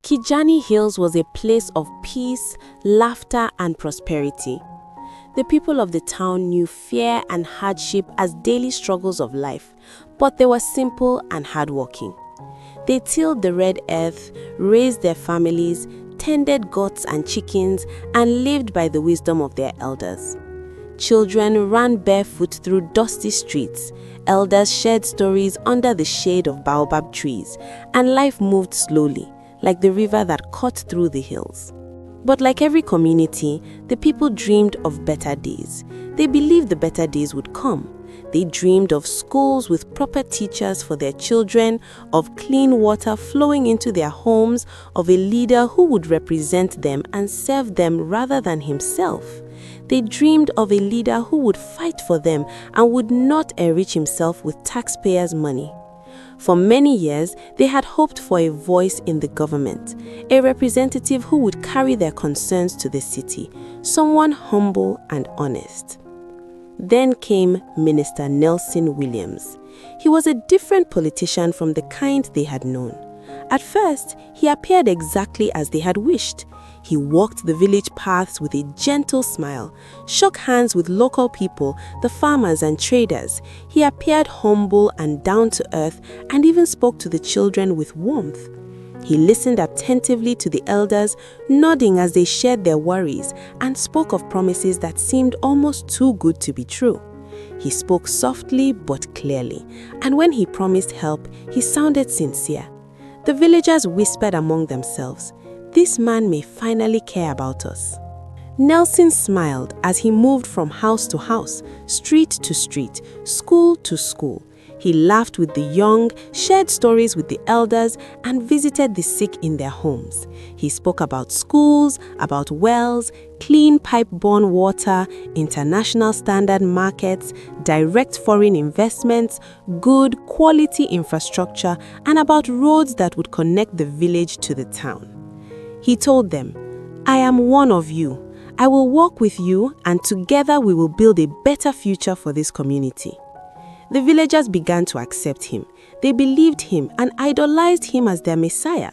Kijani Hills was a place of peace, laughter, and prosperity. The people of the town knew fear and hardship as daily struggles of life, but they were simple and hardworking. They tilled the red earth, raised their families, tended goats and chickens, and lived by the wisdom of their elders. Children ran barefoot through dusty streets, elders shared stories under the shade of baobab trees, and life moved slowly, like the river that cut through the hills. But like every community, the people dreamed of better days. They believed the better days would come. They dreamed of schools with proper teachers for their children, of clean water flowing into their homes, of a leader who would represent them and serve them rather than himself. They dreamed of a leader who would fight for them and would not enrich himself with taxpayers' money. For many years, they had hoped for a voice in the government, a representative who would carry their concerns to the city, someone humble and honest. Then came Minister Nelson Williams. He was a different politician from the kind they had known. At first, he appeared exactly as they had wished. He walked the village paths with a gentle smile, shook hands with local people, the farmers and traders. He appeared humble and down to earth and even spoke to the children with warmth. He listened attentively to the elders, nodding as they shared their worries, and spoke of promises that seemed almost too good to be true. He spoke softly but clearly, and when he promised help, he sounded sincere. The villagers whispered among themselves, "This man may finally care about us." Nelson smiled as he moved from house to house, street to street, school to school. He laughed with the young, shared stories with the elders, and visited the sick in their homes. He spoke about schools, about wells, clean pipe-borne water, international standard markets, direct foreign investments, good quality infrastructure, and about roads that would connect the village to the town. He told them, "I am one of you. I will walk with you, and together we will build a better future for this community." The villagers began to accept him. They believed him and idolized him as their Messiah.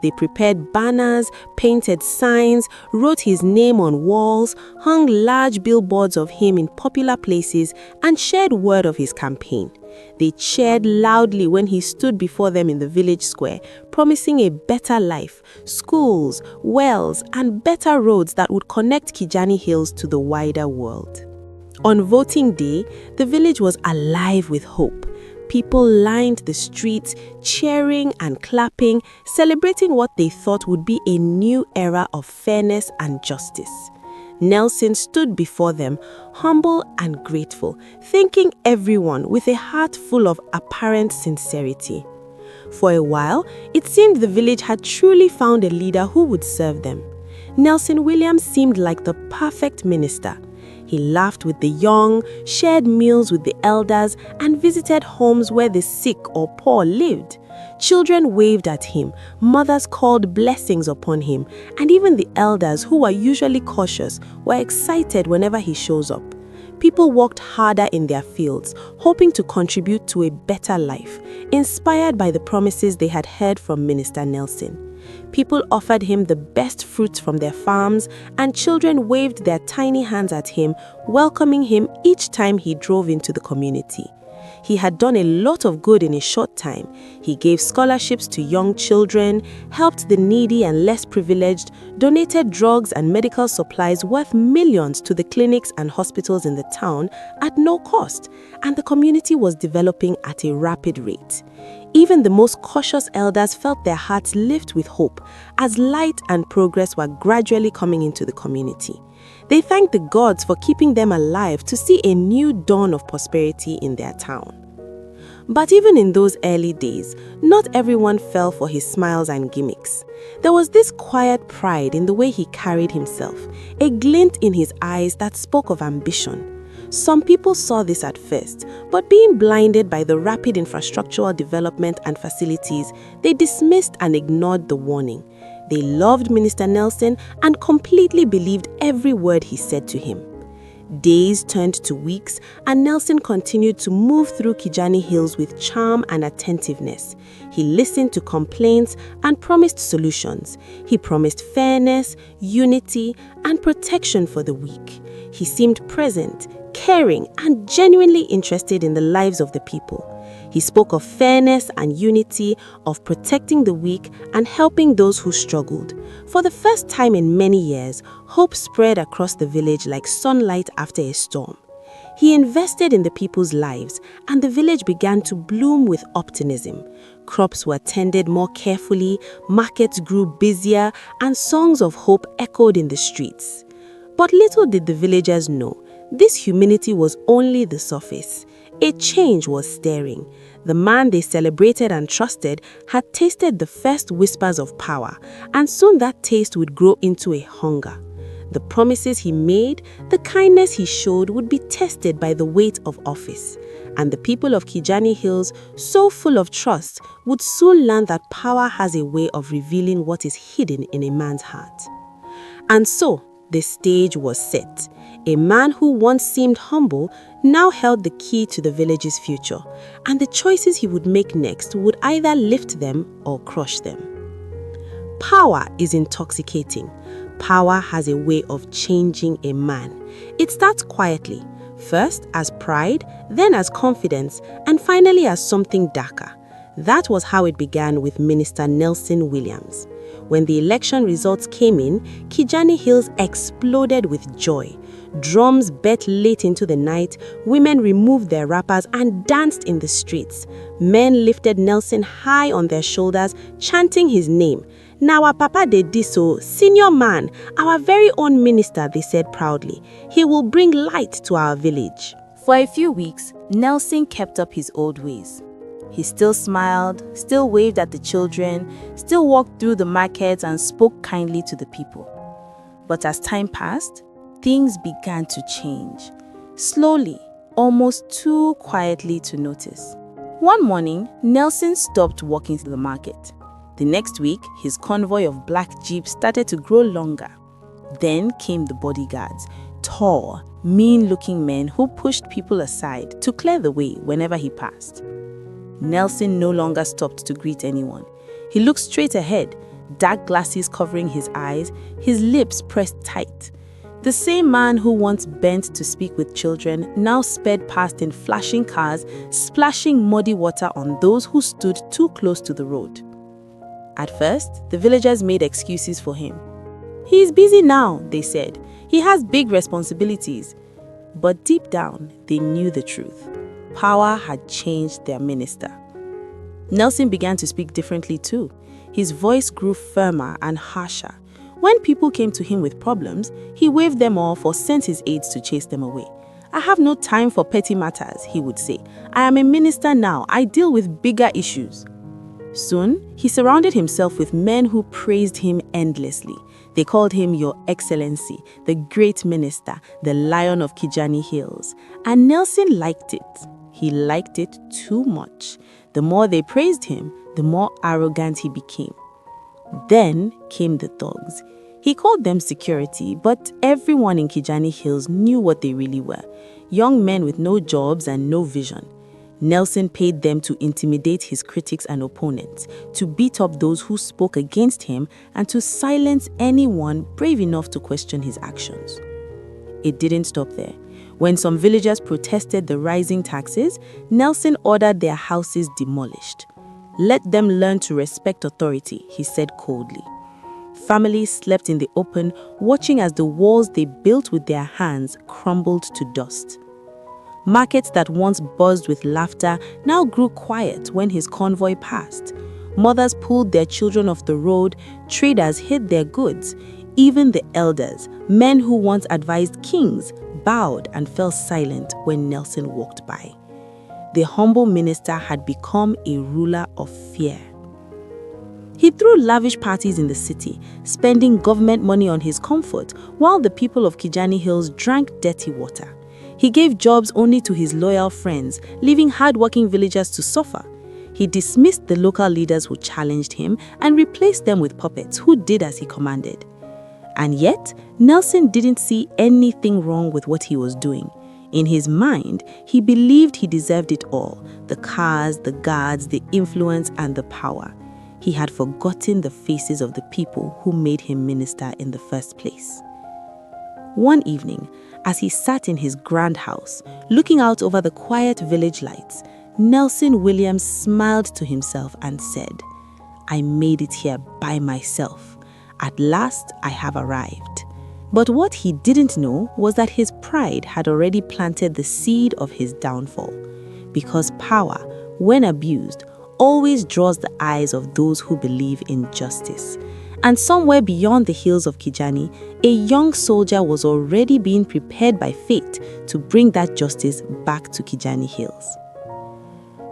They prepared banners, painted signs, wrote his name on walls, hung large billboards of him in popular places, and shared word of his campaign. They cheered loudly when he stood before them in the village square, promising a better life, schools, wells, and better roads that would connect Kijani Hills to the wider world. On voting day, the village was alive with hope. People lined the streets, cheering and clapping, celebrating what they thought would be a new era of fairness and justice. Nelson stood before them, humble and grateful, thanking everyone with a heart full of apparent sincerity. For a while, it seemed the village had truly found a leader who would serve them. Nelson Williams seemed like the perfect minister. He laughed with the young, shared meals with the elders, and visited homes where the sick or poor lived. Children waved at him, mothers called blessings upon him, and even the elders, who were usually cautious, were excited whenever he shows up. People worked harder in their fields, hoping to contribute to a better life, inspired by the promises they had heard from Minister Nelson. People offered him the best fruits from their farms, and children waved their tiny hands at him, welcoming him each time he drove into the community. He had done a lot of good in a short time. He gave scholarships to young children, helped the needy and less privileged, donated drugs and medical supplies worth millions to the clinics and hospitals in the town at no cost, and the community was developing at a rapid rate. Even the most cautious elders felt their hearts lift with hope as light and progress were gradually coming into the community. They thanked the gods for keeping them alive to see a new dawn of prosperity in their town. But even in those early days, not everyone fell for his smiles and gimmicks. There was this quiet pride in the way he carried himself, a glint in his eyes that spoke of ambition. Some people saw this at first, but being blinded by the rapid infrastructural development and facilities, they dismissed and ignored the warning. They loved Minister Nelson and completely believed every word he said to him. Days turned to weeks, and Nelson continued to move through Kijani Hills with charm and attentiveness. He listened to complaints and promised solutions. He promised fairness, unity, and protection for the weak. He seemed present, caring, and genuinely interested in the lives of the people. He spoke of fairness and unity, of protecting the weak and helping those who struggled. For the first time in many years, hope spread across the village like sunlight after a storm. He invested in the people's lives, and the village began to bloom with optimism. Crops were tended more carefully, markets grew busier, and songs of hope echoed in the streets. But little did the villagers know, this humility was only the surface. A change was stirring. The man they celebrated and trusted had tasted the first whispers of power, and soon that taste would grow into a hunger. The promises he made, the kindness he showed would be tested by the weight of office. And the people of Kijani Hills, so full of trust, would soon learn that power has a way of revealing what is hidden in a man's heart. And so, the stage was set. A man who once seemed humble now held the key to the village's future, and the choices he would make next would either lift them or crush them. Power is intoxicating. Power has a way of changing a man. It starts quietly, first as pride, then as confidence, and finally as something darker. That was how it began with Minister Nelson Williams. When the election results came in, Kijani Hills exploded with joy. Drums beat late into the night, women removed their wrappers and danced in the streets. Men lifted Nelson high on their shoulders, chanting his name. "Now our Papa de Diso, senior man, our very own minister," they said proudly. "He will bring light to our village." For a few weeks, Nelson kept up his old ways. He still smiled, still waved at the children, still walked through the markets and spoke kindly to the people. But as time passed, things began to change. Slowly, almost too quietly to notice. One morning, Nelson stopped walking to the market. The next week, his convoy of black jeeps started to grow longer. Then came the bodyguards, tall, mean-looking men who pushed people aside to clear the way whenever he passed. Nelson no longer stopped to greet anyone. He looked straight ahead, dark glasses covering his eyes, his lips pressed tight. The same man who once bent to speak with children now sped past in flashing cars, splashing muddy water on those who stood too close to the road. At first, the villagers made excuses for him. "He is busy now," they said. "He has big responsibilities." But deep down, they knew the truth. Power had changed their minister. Nelson began to speak differently too. His voice grew firmer and harsher. When people came to him with problems, he waved them off or sent his aides to chase them away. "I have no time for petty matters," he would say. "I am a minister now. I deal with bigger issues." Soon, he surrounded himself with men who praised him endlessly. They called him Your Excellency, the Great Minister, the Lion of Kijani Hills. And Nelson liked it. He liked it too much. The more they praised him, the more arrogant he became. Then came the thugs. He called them security, but everyone in Kijani Hills knew what they really were. Young men with no jobs and no vision. Nelson paid them to intimidate his critics and opponents, to beat up those who spoke against him, and to silence anyone brave enough to question his actions. It didn't stop there. When some villagers protested the rising taxes, Nelson ordered their houses demolished. "Let them learn to respect authority," he said coldly. Families slept in the open, watching as the walls they built with their hands crumbled to dust. Markets that once buzzed with laughter now grew quiet when his convoy passed. Mothers pulled their children off the road, traders hid their goods. Even the elders, men who once advised kings, bowed and fell silent when Nelson walked by. The humble minister had become a ruler of fear. He threw lavish parties in the city, spending government money on his comfort, while the people of Kijani Hills drank dirty water. He gave jobs only to his loyal friends, leaving hard-working villagers to suffer. He dismissed the local leaders who challenged him and replaced them with puppets who did as he commanded. And yet, Nelson didn't see anything wrong with what he was doing. In his mind, he believed he deserved it all: the cars, the guards, the influence, and the power. He had forgotten the faces of the people who made him minister in the first place. One evening, as he sat in his grand house, looking out over the quiet village lights, Nelson Williams smiled to himself and said, "I made it here by myself. At last, I have arrived." But what he didn't know was that his pride had already planted the seed of his downfall. Because power, when abused, always draws the eyes of those who believe in justice. And somewhere beyond the hills of Kijani, a young soldier was already being prepared by fate to bring that justice back to Kijani Hills.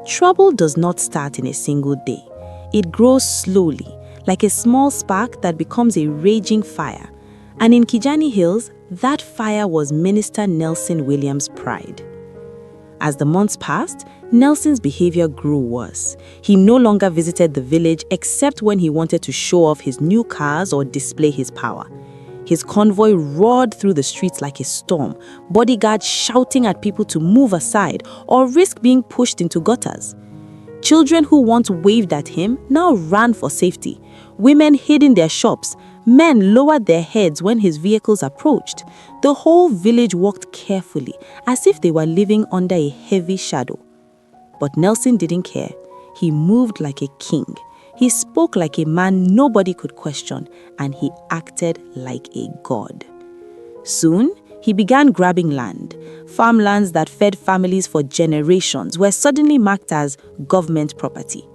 Trouble does not start in a single day. It grows slowly, like a small spark that becomes a raging fire. And in Kijani Hills, that fire was Minister Nelson Williams' pride. As the months passed, Nelson's behavior grew worse. He no longer visited the village except when he wanted to show off his new cars or display his power. His convoy roared through the streets like a storm, bodyguards shouting at people to move aside or risk being pushed into gutters. Children who once waved at him now ran for safety. Women hid in their shops. Men lowered their heads when his vehicles approached. The whole village walked carefully, as if they were living under a heavy shadow. But Nelson didn't care. He moved like a king. He spoke like a man nobody could question, and he acted like a god. Soon, he began grabbing land. Farmlands that fed families for generations were suddenly marked as government property.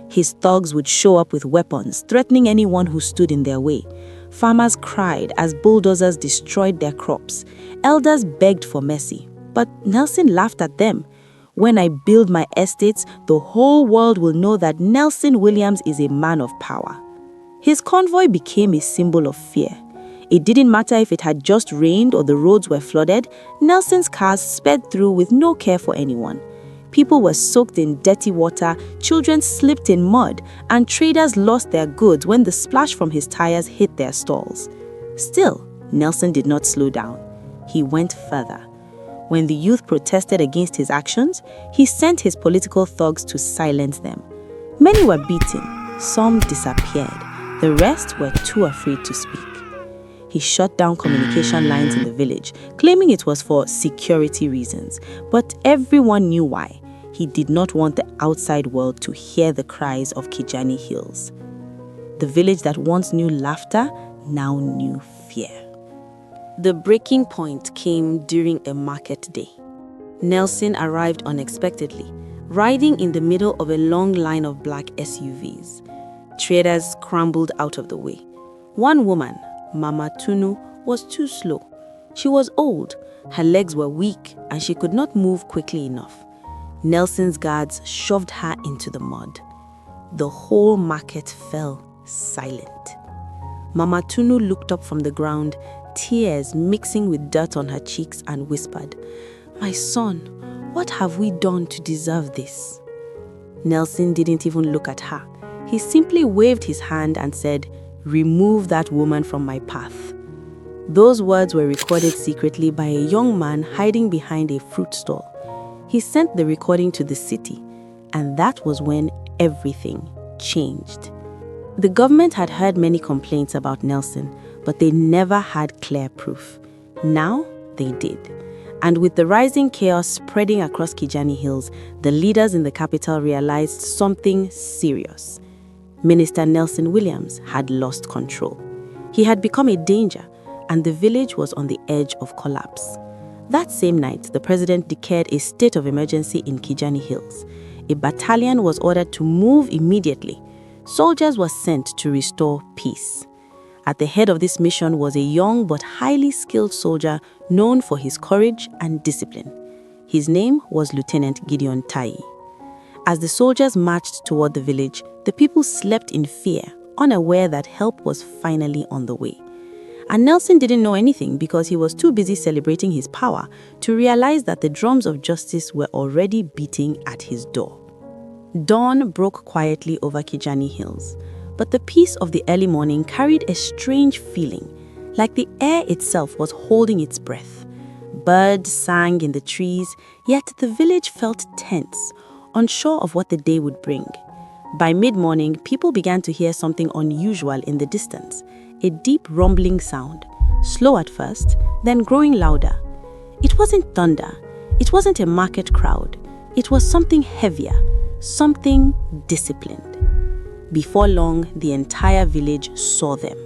His thugs would show up with weapons, threatening anyone who stood in their way. Farmers cried as bulldozers destroyed their crops. Elders begged for mercy, but Nelson laughed at them. "When I build my estates, the whole world will know that Nelson Williams is a man of power." His convoy became a symbol of fear. It didn't matter if it had just rained or the roads were flooded, Nelson's cars sped through with no care for anyone. People were soaked in dirty water, children slipped in mud, and traders lost their goods when the splash from his tires hit their stalls. Still, Nelson did not slow down. He went further. When the youth protested against his actions, he sent his political thugs to silence them. Many were beaten, some disappeared, the rest were too afraid to speak. He shut down communication lines in the village, claiming it was for security reasons. But everyone knew why. He did not want the outside world to hear the cries of Kijani Hills. The village that once knew laughter now knew fear. The breaking point came during a market day. Nelson arrived unexpectedly, riding in the middle of a long line of black SUVs. Traders scrambled out of the way. One woman, Mama Tunu, was too slow. She was old, her legs were weak, and she could not move quickly enough. Nelson's guards shoved her into the mud. The whole market fell silent. Mama Tunu looked up from the ground, tears mixing with dirt on her cheeks, and whispered, "My son, what have we done to deserve this?" Nelson didn't even look at her. He simply waved his hand and said, "Remove that woman from my path." Those words were recorded secretly by a young man hiding behind a fruit stall. He sent the recording to the city, and that was when everything changed. The government had heard many complaints about Nelson, but they never had clear proof. Now they did. And with the rising chaos spreading across Kijani Hills, the leaders in the capital realized something serious. Minister Nelson Williams had lost control. He had become a danger, and the village was on the edge of collapse. That same night, the president declared a state of emergency in Kijani Hills. A battalion was ordered to move immediately. Soldiers were sent to restore peace. At the head of this mission was a young but highly skilled soldier known for his courage and discipline. His name was Lieutenant Gideon Tai. As the soldiers marched toward the village, the people slept in fear, unaware that help was finally on the way. And Nelson didn't know anything because he was too busy celebrating his power to realize that the drums of justice were already beating at his door. Dawn broke quietly over Kijani Hills, but the peace of the early morning carried a strange feeling, like the air itself was holding its breath. Birds sang in the trees, yet the village felt tense, unsure of what the day would bring. By mid-morning, people began to hear something unusual in the distance, a deep rumbling sound, slow at first, then growing louder. It wasn't thunder, it wasn't a market crowd, it was something heavier, something disciplined. Before long, the entire village saw them.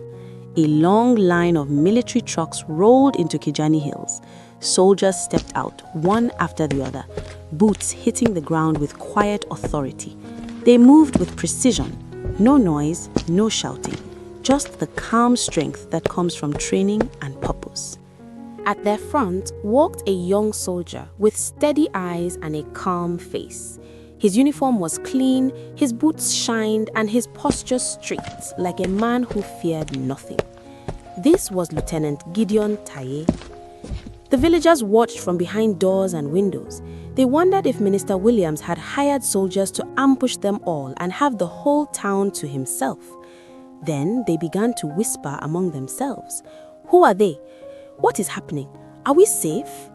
A long line of military trucks rolled into Kijani Hills. Soldiers stepped out, one after the other, boots hitting the ground with quiet authority. They moved with precision, no noise, no shouting, just the calm strength that comes from training and purpose. At their front walked a young soldier with steady eyes and a calm face. His uniform was clean, his boots shined, and his posture straight, like a man who feared nothing. This was Lieutenant Gideon Taye. The villagers watched from behind doors and windows. They wondered if Minister Williams had hired soldiers to ambush them all and have the whole town to himself. Then they began to whisper among themselves. Who are they? What is happening? Are we safe?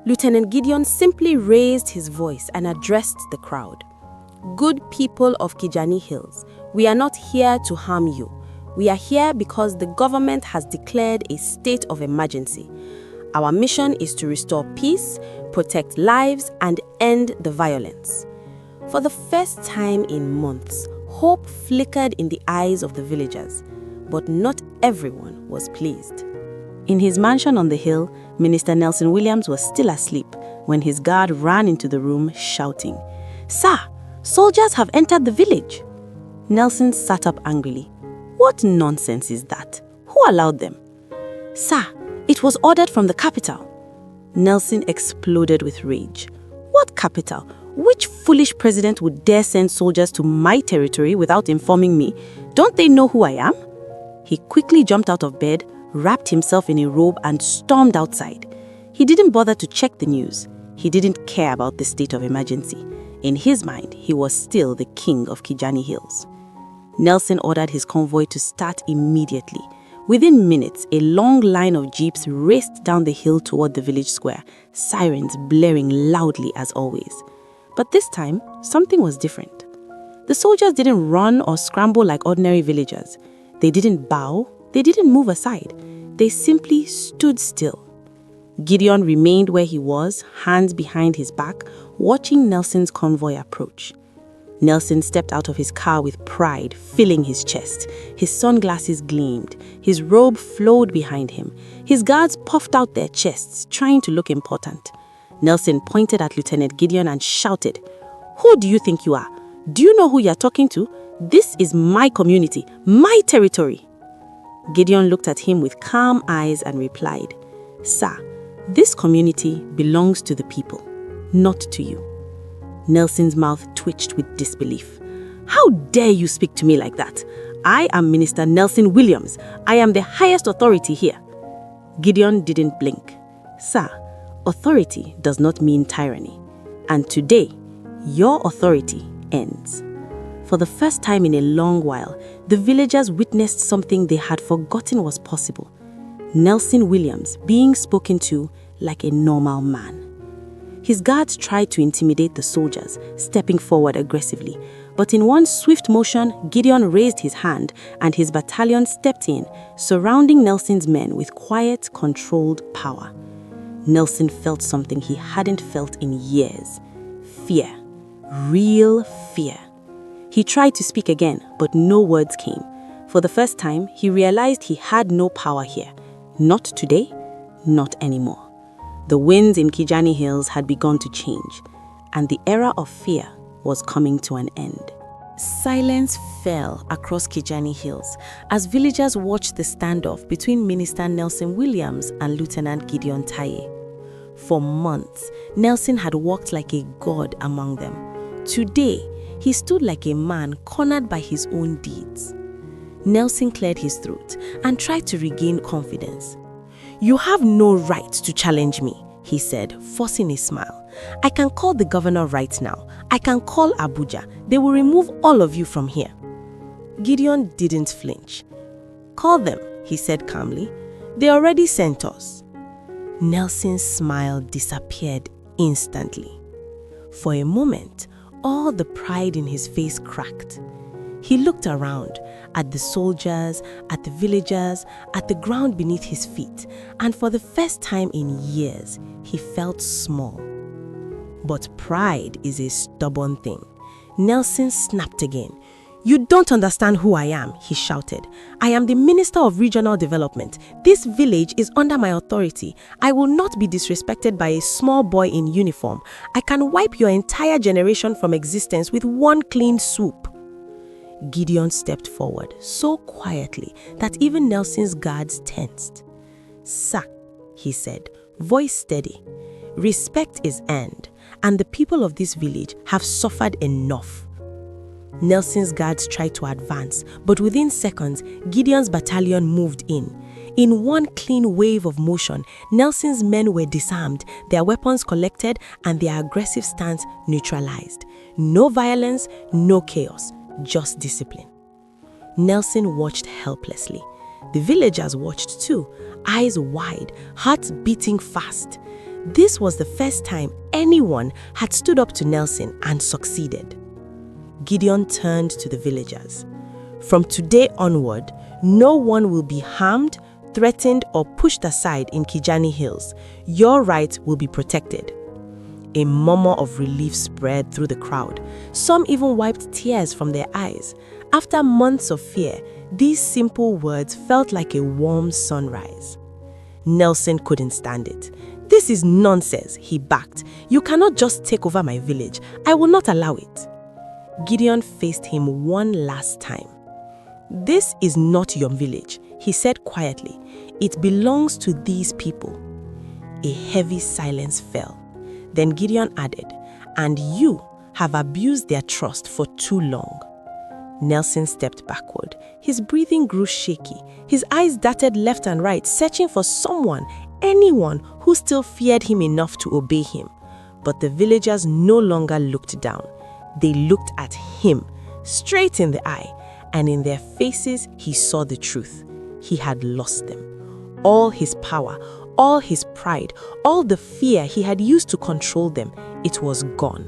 Lieutenant Gideon simply raised his voice and addressed the crowd. Good people of Kijani Hills, we are not here to harm you. We are here because the government has declared a state of emergency. Our mission is to restore peace, protect lives, and end the violence. For the first time in months, hope flickered in the eyes of the villagers, but not everyone was pleased. In his mansion on the hill, Minister Nelson Williams was still asleep when his guard ran into the room shouting, "Sir, soldiers have entered the village." Nelson sat up angrily. "What nonsense is that? Who allowed them?" "Sir, it was ordered from the capital." Nelson exploded with rage. "What capital? Which foolish president would dare send soldiers to my territory without informing me? Don't they know who I am?" He quickly jumped out of bed, wrapped himself in a robe, and stormed outside. He didn't bother to check the news. He didn't care about the state of emergency. In his mind, he was still the king of Kijani Hills. Nelson ordered his convoy to start immediately. Within minutes, a long line of jeeps raced down the hill toward the village square, sirens blaring loudly as always. But this time, something was different. The soldiers didn't run or scramble like ordinary villagers. They didn't bow. They didn't move aside. They simply stood still. Gideon remained where he was, hands behind his back, watching Nelson's convoy approach. Nelson stepped out of his car with pride filling his chest. His sunglasses gleamed. His robe flowed behind him. His guards puffed out their chests, trying to look important. Nelson pointed at Lieutenant Gideon and shouted, "Who do you think you are? Do you know who you're talking to? This is my community, my territory." Gideon looked at him with calm eyes and replied, "Sir, this community belongs to the people, not to you." Nelson's mouth twitched with disbelief. "How dare you speak to me like that? I am Minister Nelson Williams. I am the highest authority here." Gideon didn't blink. "Sir, authority does not mean tyranny. And today, your authority ends." For the first time in a long while, the villagers witnessed something they had forgotten was possible. Nelson Williams being spoken to like a normal man. His guards tried to intimidate the soldiers, stepping forward aggressively. But in one swift motion, Gideon raised his hand and his battalion stepped in, surrounding Nelson's men with quiet, controlled power. Nelson felt something he hadn't felt in years. Fear. Real fear. He tried to speak again, but no words came. For the first time, he realized he had no power here. Not today, not anymore. The winds in Kijani Hills had begun to change, and the era of fear was coming to an end. Silence fell across Kijani Hills as villagers watched the standoff between Minister Nelson Williams and Lieutenant Gideon Taye. For months, Nelson had walked like a god among them. Today, he stood like a man cornered by his own deeds. Nelson cleared his throat and tried to regain confidence. "You have no right to challenge me," he said, forcing a smile. "I can call the governor right now. I can call Abuja. They will remove all of you from here." Gideon didn't flinch. "Call them," he said calmly. They already sent us." Nelson's smile disappeared instantly. For a moment, all the pride in his face cracked. He looked around at the soldiers, at the villagers, at the ground beneath his feet, and for the first time in years, he felt small. But pride is a stubborn thing. Nelson snapped again. "You don't understand who I am," he shouted. "I am the Minister of Regional Development. This village is under my authority. I will not be disrespected by a small boy in uniform. I can wipe your entire generation from existence with one clean swoop." Gideon stepped forward so quietly that even Nelson's guards tensed. "Sir," he said, voice steady, "respect is earned, and the people of this village have suffered enough." Nelson's guards tried to advance, but within seconds, Gideon's battalion moved in. In one clean wave of motion, Nelson's men were disarmed, their weapons collected, and their aggressive stance neutralized. No violence, no chaos, just discipline. Nelson watched helplessly. The villagers watched too, eyes wide, hearts beating fast. This was the first time anyone had stood up to Nelson and succeeded. Gideon turned to the villagers. "From today onward, no one will be harmed, threatened, or pushed aside in Kijani Hills. Your rights will be protected." A murmur of relief spread through the crowd. Some even wiped tears from their eyes. After months of fear, these simple words felt like a warm sunrise. Nelson couldn't stand it. "This is nonsense," he barked. "You cannot just take over my village. I will not allow it." Gideon faced him one last time. "This is not your village," he said quietly. "It belongs to these people." A heavy silence fell. Then Gideon added, "And you have abused their trust for too long." Nelson stepped backward. His breathing grew shaky. His eyes darted left and right, searching for someone, anyone who still feared him enough to obey him. But the villagers no longer looked down. They looked at him, straight in the eye, and in their faces he saw the truth. He had lost them. All his power, all his pride, all the fear he had used to control them, it was gone.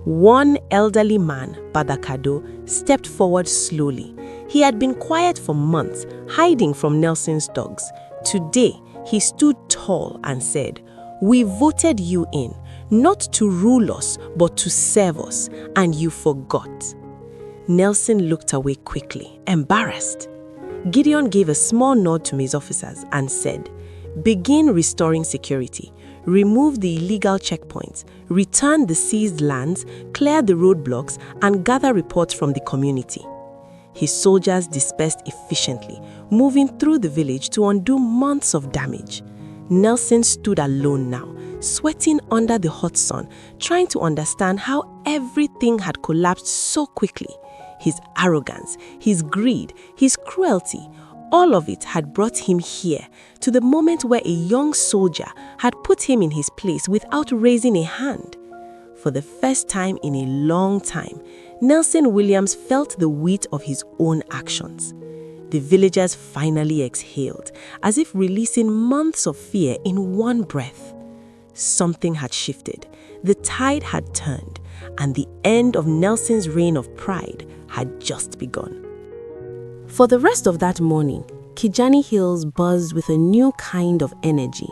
One elderly man, Badakado, stepped forward slowly. He had been quiet for months, hiding from Nelson's dogs. Today, he stood tall and said, "We voted you in, not to rule us, but to serve us, and you forgot." Nelson looked away quickly, embarrassed. Gideon gave a small nod to his officers and said, "Begin restoring security. Remove the illegal checkpoints, return the seized lands, clear the roadblocks, and gather reports from the community." His soldiers dispersed efficiently, moving through the village to undo months of damage. Nelson stood alone now, sweating under the hot sun, trying to understand how everything had collapsed so quickly. His arrogance, his greed, his cruelty, all of it had brought him here, to the moment where a young soldier had put him in his place without raising a hand. For the first time in a long time, Nelson Williams felt the weight of his own actions. The villagers finally exhaled, as if releasing months of fear in one breath. Something had shifted, the tide had turned, and the end of Nelson's reign of pride had just begun. For the rest of that morning, Kijani Hills buzzed with a new kind of energy,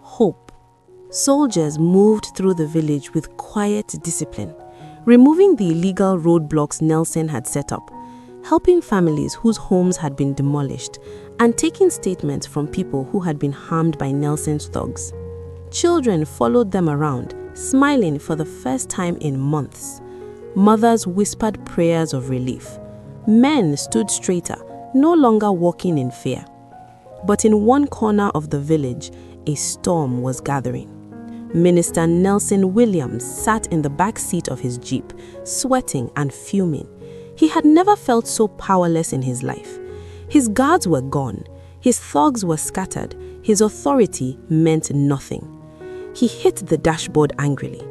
hope. Soldiers moved through the village with quiet discipline, removing the illegal roadblocks Nelson had set up, helping families whose homes had been demolished, and taking statements from people who had been harmed by Nelson's thugs. Children followed them around, smiling for the first time in months. Mothers whispered prayers of relief. Men stood straighter, no longer walking in fear. But in one corner of the village, a storm was gathering. Minister Nelson Williams sat in the back seat of his jeep, sweating and fuming. He had never felt so powerless in his life. His guards were gone, his thugs were scattered, his authority meant nothing. He hit the dashboard angrily.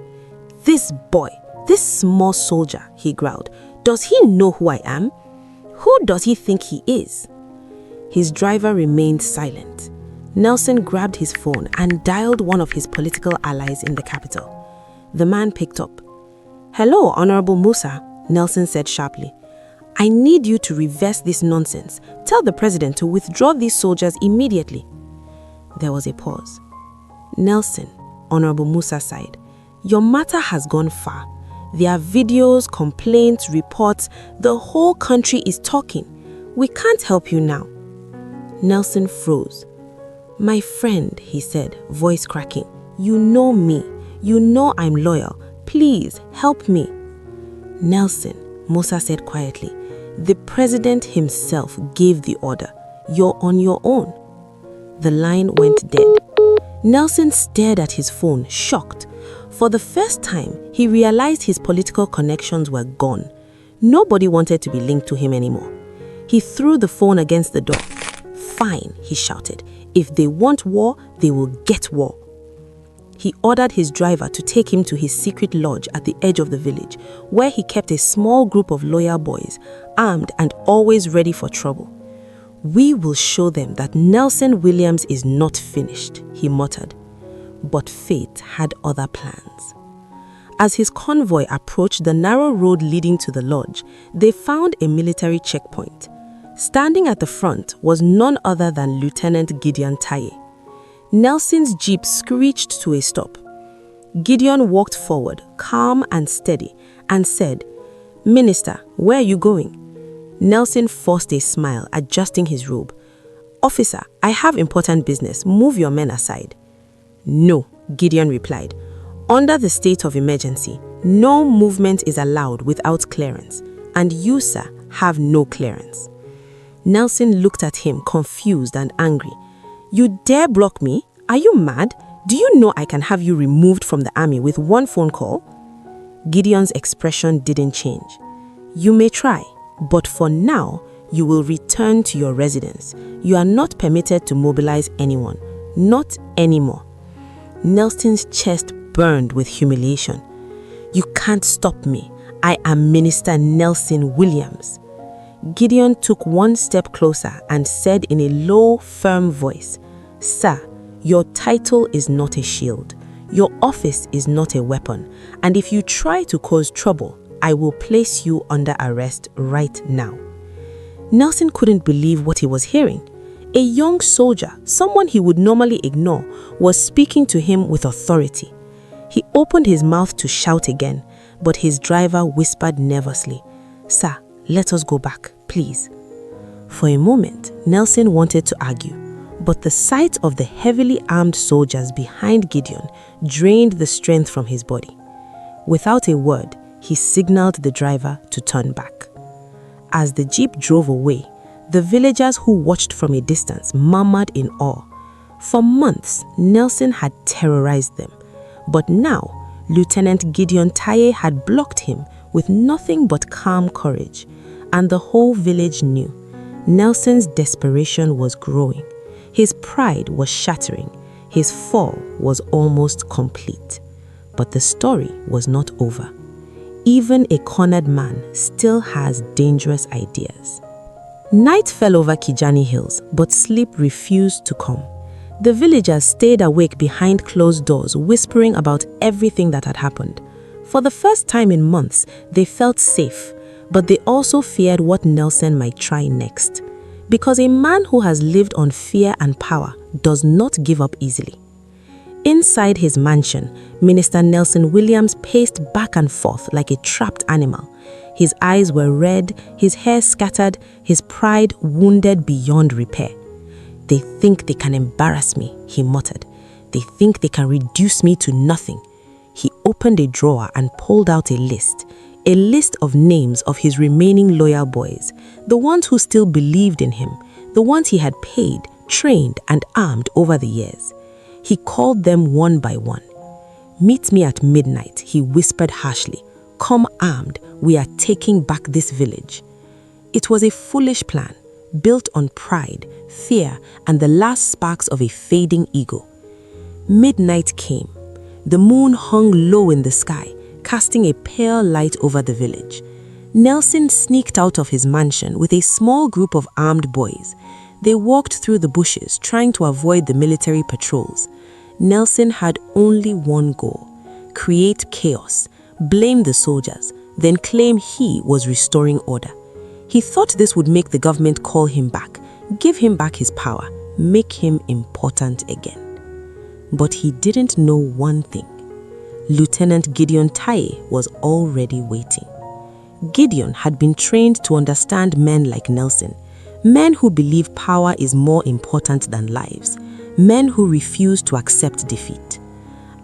"This boy, this small soldier," he growled, "does he know who I am? Who does he think he is?" His driver remained silent. Nelson grabbed his phone and dialed one of his political allies in the capital. The man picked up. "Hello, Honorable Musa," Nelson said sharply. "I need you to reverse this nonsense. Tell the president to withdraw these soldiers immediately." There was a pause. "Nelson," Honorable Musa sighed, "your matter has gone far. There are videos, complaints, reports. The whole country is talking. We can't help you now." Nelson froze. "My friend," he said, voice cracking, "you know me. You know I'm loyal. Please, help me." "Nelson," Musa said quietly, "the president himself gave the order. You're on your own." The line went dead. Nelson stared at his phone, shocked. For the first time, he realized his political connections were gone. Nobody wanted to be linked to him anymore. He threw the phone against the door. "Fine," he shouted. "If they want war, they will get war." He ordered his driver to take him to his secret lodge at the edge of the village, where he kept a small group of loyal boys, armed and always ready for trouble. "We will show them that Nelson Williams is not finished," he muttered. But fate had other plans. As his convoy approached the narrow road leading to the lodge, they found a military checkpoint. Standing at the front was none other than Lieutenant Gideon Taye. Nelson's jeep screeched to a stop. Gideon walked forward, calm and steady, and said, "Minister, where are you going?" Nelson forced a smile, adjusting his robe. "Officer, I have important business. Move your men aside." "No," Gideon replied. "Under the state of emergency, no movement is allowed without clearance, and you, sir, have no clearance." Nelson looked at him, confused and angry. "You dare block me? Are you mad? Do you know I can have you removed from the army with one phone call?" Gideon's expression didn't change. "You may try, but for now, you will return to your residence. You are not permitted to mobilize anyone. Not anymore." Nelson's chest burned with humiliation. "You can't stop me. I am Minister Nelson Williams." Gideon took one step closer and said in a low, firm voice, "Sir, your title is not a shield. Your office is not a weapon. And if you try to cause trouble, I will place you under arrest right now." Nelson couldn't believe what he was hearing. A young soldier, someone he would normally ignore, was speaking to him with authority. He opened his mouth to shout again, but his driver whispered nervously, "Sir, let us go back, please." For a moment, Nelson wanted to argue, but the sight of the heavily armed soldiers behind Gideon drained the strength from his body. Without a word, he signaled the driver to turn back. As the jeep drove away, the villagers who watched from a distance murmured in awe. For months, Nelson had terrorized them, but now Lieutenant Gideon Taye had blocked him with nothing but calm courage, and the whole village knew. Nelson's desperation was growing. His pride was shattering. His fall was almost complete. But the story was not over. Even a cornered man still has dangerous ideas. Night fell over Kijani Hills, but sleep refused to come. The villagers stayed awake behind closed doors, whispering about everything that had happened. For the first time in months, they felt safe, but they also feared what Nelson might try next. Because a man who has lived on fear and power does not give up easily. Inside his mansion, Minister Nelson Williams paced back and forth like a trapped animal. His eyes were red, his hair scattered, his pride wounded beyond repair. "They think they can embarrass me," he muttered. "They think they can reduce me to nothing." He opened a drawer and pulled out a list of names of his remaining loyal boys, the ones who still believed in him, the ones he had paid, trained, and armed over the years. He called them one by one. "Meet me at midnight," he whispered harshly. "Come armed, we are taking back this village." It was a foolish plan, built on pride, fear, and the last sparks of a fading ego. Midnight came. The moon hung low in the sky, casting a pale light over the village. Nelson sneaked out of his mansion with a small group of armed boys. They walked through the bushes, trying to avoid the military patrols. Nelson had only one goal: create chaos, blame the soldiers, then claim he was restoring order. He thought this would make the government call him back, give him back his power, make him important again. But he didn't know one thing. Lieutenant Gideon Taye was already waiting. Gideon had been trained to understand men like Nelson, men who believe power is more important than lives, men who refuse to accept defeat.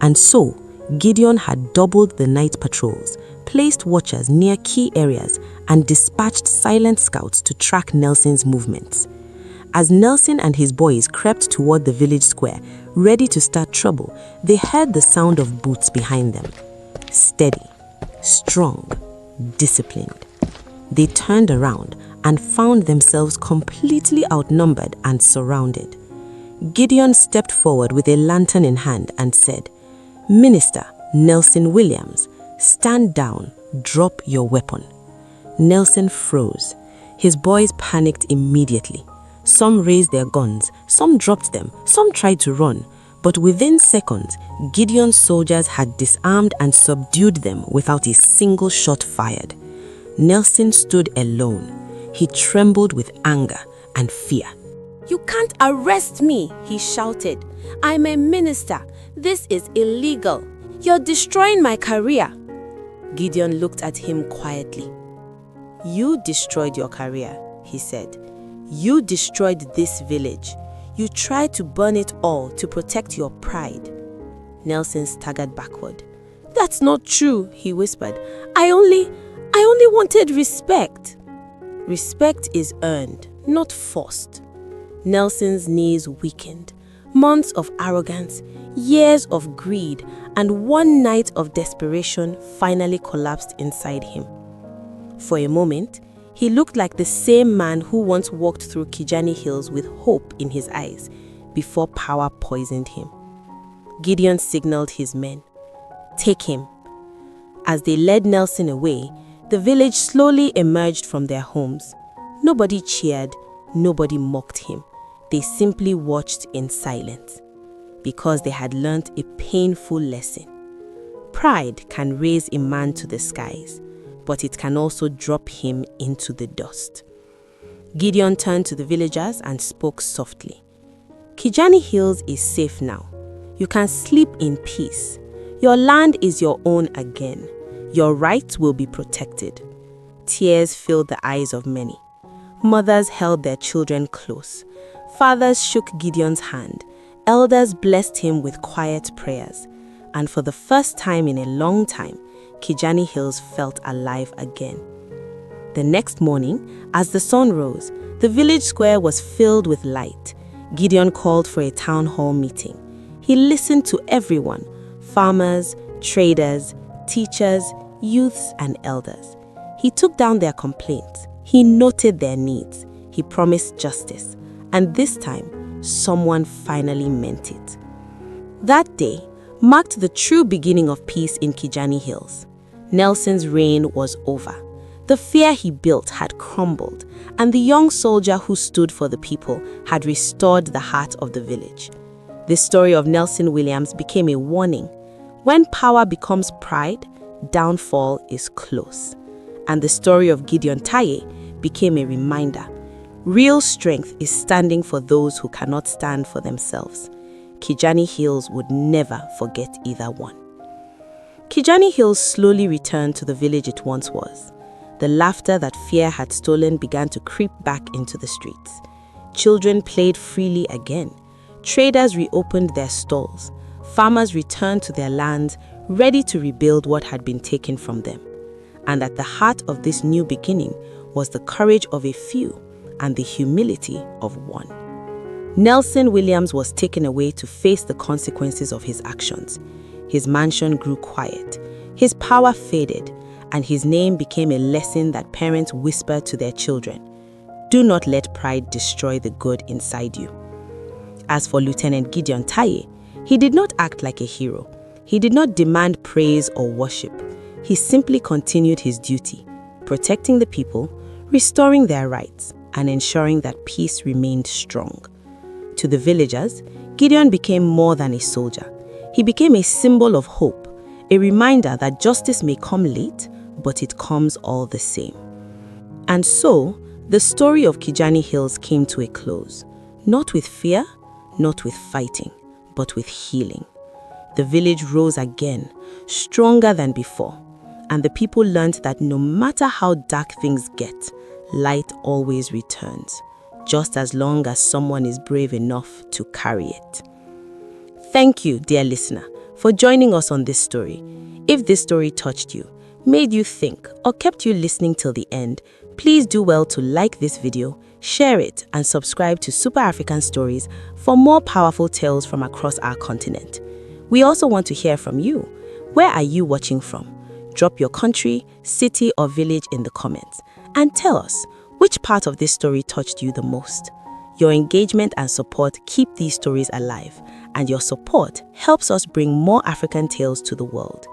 And so, Gideon had doubled the night patrols, placed watchers near key areas, and dispatched silent scouts to track Nelson's movements. As Nelson and his boys crept toward the village square, ready to start trouble, they heard the sound of boots behind them. Steady, strong, disciplined. They turned around and found themselves completely outnumbered and surrounded. Gideon stepped forward with a lantern in hand and said, "Minister Nelson Williams, stand down, drop your weapon." Nelson froze. His boys panicked immediately. Some raised their guns, some dropped them, some tried to run. But within seconds, Gideon's soldiers had disarmed and subdued them without a single shot fired. Nelson stood alone. He trembled with anger and fear. "You can't arrest me," he shouted. "I'm a minister. This is illegal. You're destroying my career." Gideon looked at him quietly. "You destroyed your career," he said. "You destroyed this village. You tried to burn it all to protect your pride." Nelson staggered backward. "That's not true," he whispered. I only wanted respect." "Respect is earned, not forced." Nelson's knees weakened. Months of arrogance, years of greed, and one night of desperation finally collapsed inside him. For a moment, he looked like the same man who once walked through Kijani Hills with hope in his eyes before power poisoned him. Gideon signaled his men, "Take him." As they led Nelson away, the village slowly emerged from their homes. Nobody cheered, nobody mocked him. They simply watched in silence, because they had learnt a painful lesson. Pride can raise a man to the skies, but it can also drop him into the dust. Gideon turned to the villagers and spoke softly. "Kijani Hills is safe now. You can sleep in peace. Your land is your own again. Your rights will be protected." Tears filled the eyes of many. Mothers held their children close. Fathers shook Gideon's hand. Elders blessed him with quiet prayers. And for the first time in a long time, Kijani Hills felt alive again. The next morning, as the sun rose, the village square was filled with light. Gideon called for a town hall meeting. He listened to everyone: farmers, traders, teachers, youths, and elders. He took down their complaints. He noted their needs. He promised justice. And this time, someone finally meant it. That day marked the true beginning of peace in Kijani Hills. Nelson's reign was over. The fear he built had crumbled, and the young soldier who stood for the people had restored the heart of the village. The story of Nelson Williams became a warning. When power becomes pride, downfall is close. And the story of Gideon Taye became a reminder. Real strength is standing for those who cannot stand for themselves. Kijani Hills would never forget either one. Kijani Hills slowly returned to the village it once was. The laughter that fear had stolen began to creep back into the streets. Children played freely again. Traders reopened their stalls. Farmers returned to their lands, ready to rebuild what had been taken from them. And at the heart of this new beginning was the courage of a few and the humility of one. Nelson Williams was taken away to face the consequences of his actions. His mansion grew quiet, his power faded, and his name became a lesson that parents whisper to their children. Do not let pride destroy the good inside you. As for Lieutenant Gideon Taye, he did not act like a hero. He did not demand praise or worship. He simply continued his duty, protecting the people, restoring their rights, and ensuring that peace remained strong. To the villagers, Gideon became more than a soldier. He became a symbol of hope, a reminder that justice may come late, but it comes all the same. And so, the story of Kijani Hills came to a close, not with fear, not with fighting, but with healing. The village rose again, stronger than before, and the people learned that no matter how dark things get, light always returns, just as long as someone is brave enough to carry it. Thank you, dear listener, for joining us on this story. If this story touched you, made you think, or kept you listening till the end, please do well to like this video, share it, and subscribe to Super African Stories for more powerful tales from across our continent. We also want to hear from you. Where are you watching from? Drop your country, city, or village in the comments and tell us which part of this story touched you the most. Your engagement and support keep these stories alive, and your support helps us bring more African tales to the world.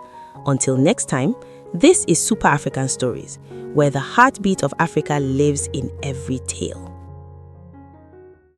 Until next time, this is Super African Stories, where the heartbeat of Africa lives in every tale.